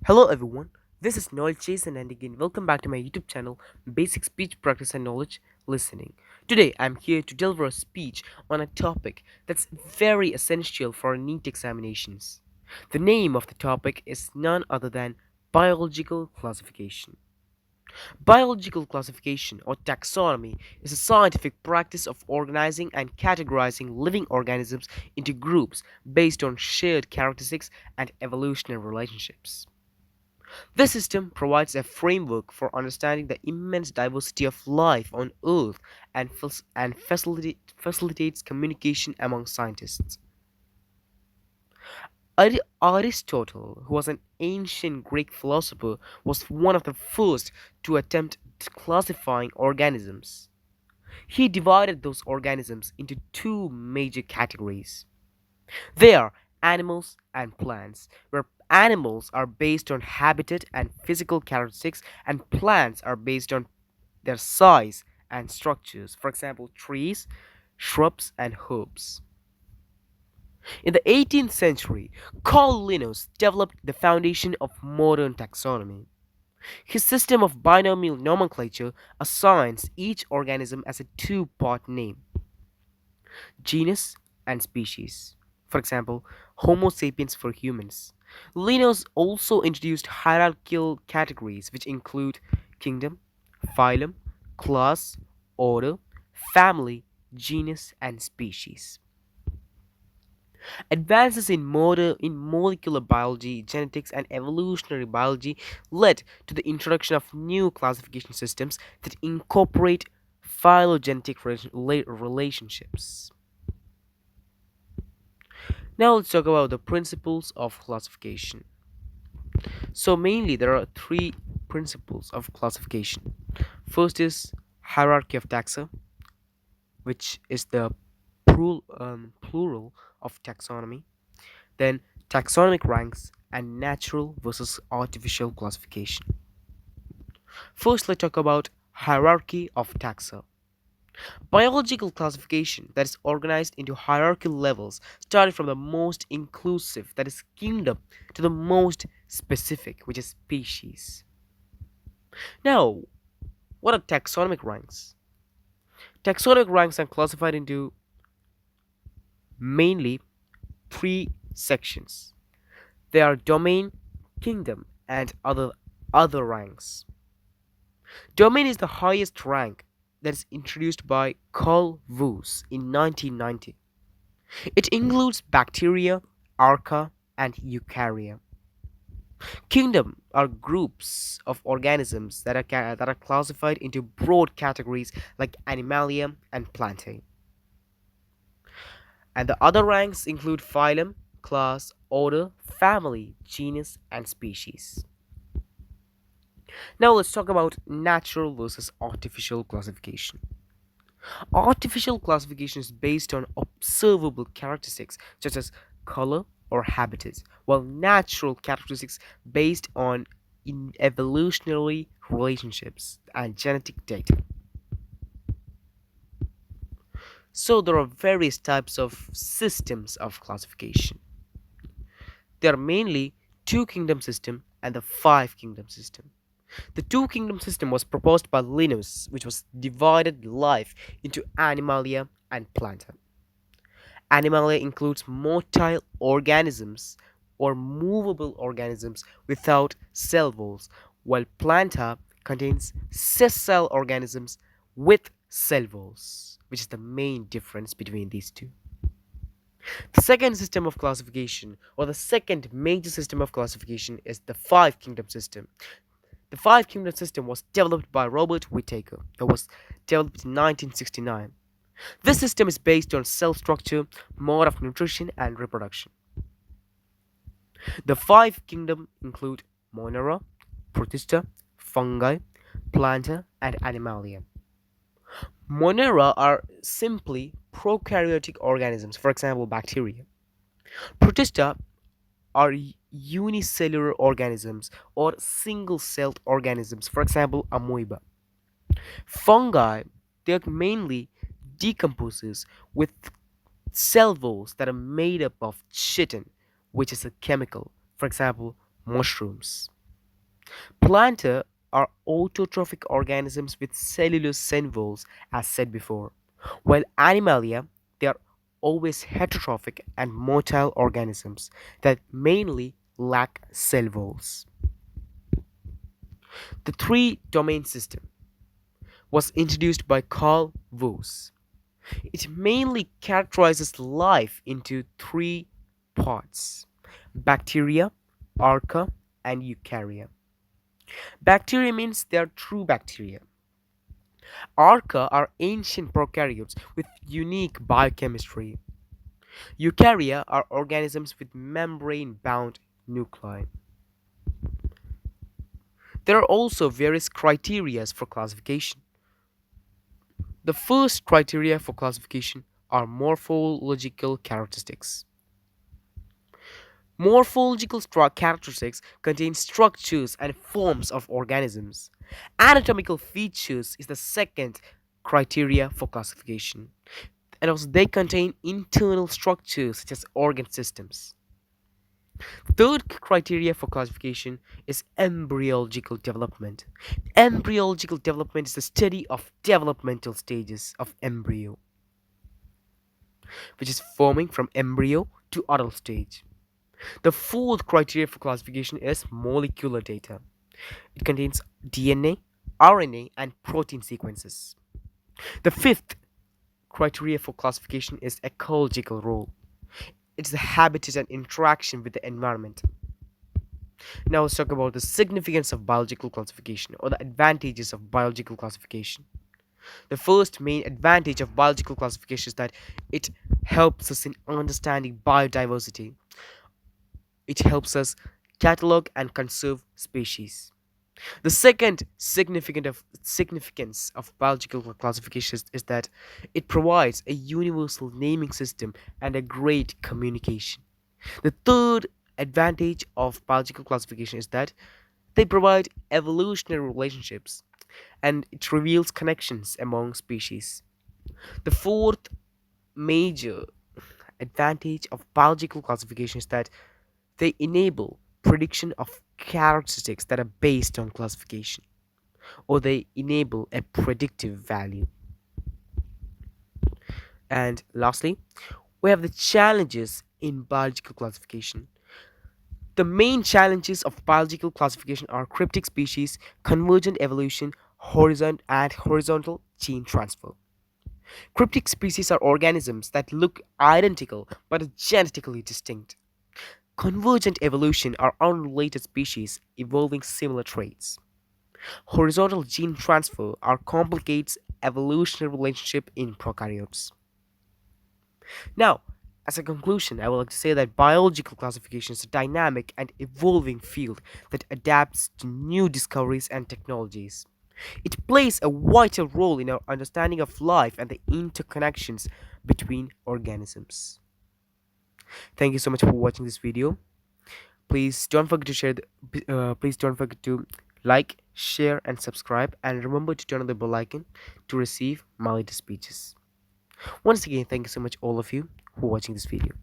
Hello everyone, this is Noel Jason and again welcome back to my YouTube channel Basic Speech Practice and Knowledge Listening. Today I'm here to deliver a speech on a topic that's very essential for NEET examinations. The name of the topic is none other than biological classification. Biological classification or taxonomy is a scientific practice of organizing and categorizing living organisms into groups based on shared characteristics and evolutionary relationships. This system provides a framework for understanding the immense diversity of life on Earth and facilitates communication among scientists. Aristotle, who was an ancient Greek philosopher, was one of the first to attempt classifying organisms. He divided those organisms into two major categories. They are animals and plants, where animals are based on habitat and physical characteristics, and plants are based on their size and structures. For example, trees, shrubs, and herbs. In the 18th century, Carl Linnaeus developed the foundation of modern taxonomy. His system of binomial nomenclature assigns each organism as a two-part name, genus and species. For example, Homo sapiens for humans. Linus also introduced hierarchical categories which include kingdom, phylum, class, order, family, genus, and species. Advances in molecular biology, genetics, and evolutionary biology led to the introduction of new classification systems that incorporate phylogenetic relationships. Now let's talk about the principles of classification. So mainly there are three principles of classification. First is hierarchy of taxa, which is the plural of taxonomy. Then taxonomic ranks and natural versus artificial classification. First, let's talk about hierarchy of taxa. Biological classification that is organized into hierarchical levels, starting from the most inclusive, that is kingdom, to the most specific, which is species. Now, what are taxonomic ranks? Taxonomic ranks are classified into mainly three sections. They are domain, kingdom, and other ranks. Domain is the highest rank that is introduced by Carl Woese in 1990. It includes bacteria, archaea, and eukarya. Kingdom are groups of organisms that are classified into broad categories like Animalia and Plantae. And the other ranks include phylum, class, order, family, genus, and species. Now let's talk about natural versus artificial classification. Artificial classification is based on observable characteristics such as color or habitat, while natural characteristics based on evolutionary relationships and genetic data. So there are various types of systems of classification. There are mainly two kingdom system and the five kingdom system. The two kingdom system was proposed by Linnaeus, which was divided life into animalia and planta. Animalia includes motile organisms or movable organisms without cell walls, while planta contains sessile organisms with cell walls, which is the main difference between these two. The second system of classification, or the second major system of classification, is the five kingdom system. The five kingdom system was developed by Robert Whittaker. It was developed in 1969. This system is based on cell structure, mode of nutrition, and reproduction. The five kingdoms include Monera, Protista, fungi, planta, and animalia. Monera are simply prokaryotic organisms, for example, bacteria. Protista are unicellular organisms or single-celled organisms, for example, amoeba. Fungi, they are mainly decomposers with cell walls that are made up of chitin, which is a chemical, for example, mushrooms. Planta are autotrophic organisms with cellulose centrioles, as said before, while Animalia, they are always heterotrophic and motile organisms that mainly lack cell walls. The three domain system was introduced by Carl Woese. It mainly characterizes life into three parts: bacteria, archaea, and eukarya. Bacteria means they are true bacteria. Archaea are ancient prokaryotes with unique biochemistry. Eukarya are organisms with membrane bound nuclei. There are also various criteria for classification. The first criteria for classification are morphological characteristics. Morphological characteristics contain structures and forms of organisms. Anatomical features is the second criteria for classification, and also they contain internal structures such as organ systems. Third criteria for classification is embryological development. Embryological development is the study of developmental stages of embryo, which is forming from embryo to adult stage. The fourth criteria for classification is molecular data. It contains DNA, RNA, and protein sequences. The fifth criteria for classification is ecological role. It's the habitat and interaction with the environment. Now let's talk about the significance of biological classification or the advantages of biological classification. The first main advantage of biological classification is that it helps us in understanding biodiversity. It helps us catalog and conserve species. The second significance of biological classification is that it provides a universal naming system and a great communication. The third advantage of biological classification is that they provide evolutionary relationships and it reveals connections among species. The fourth major advantage of biological classification is that they enable prediction of characteristics that are based on classification, or they enable a predictive value. And lastly, we have the challenges in biological classification. The main challenges of biological classification are cryptic species, convergent evolution, horizontal gene transfer. Cryptic species are organisms that look identical but are genetically distinct. Convergent evolution are unrelated species evolving similar traits. Horizontal gene transfer are complicates evolutionary relationship in prokaryotes. Now, as a conclusion, I would like to say that biological classification is a dynamic and evolving field that adapts to new discoveries and technologies. It plays a vital role in our understanding of life and the interconnections between organisms. Thank you so much for watching this video. Please don't forget to please don't forget to like, share, and subscribe. And remember to turn on the bell icon to receive my latest speeches. Once again, thank you so much, all of you, for watching this video.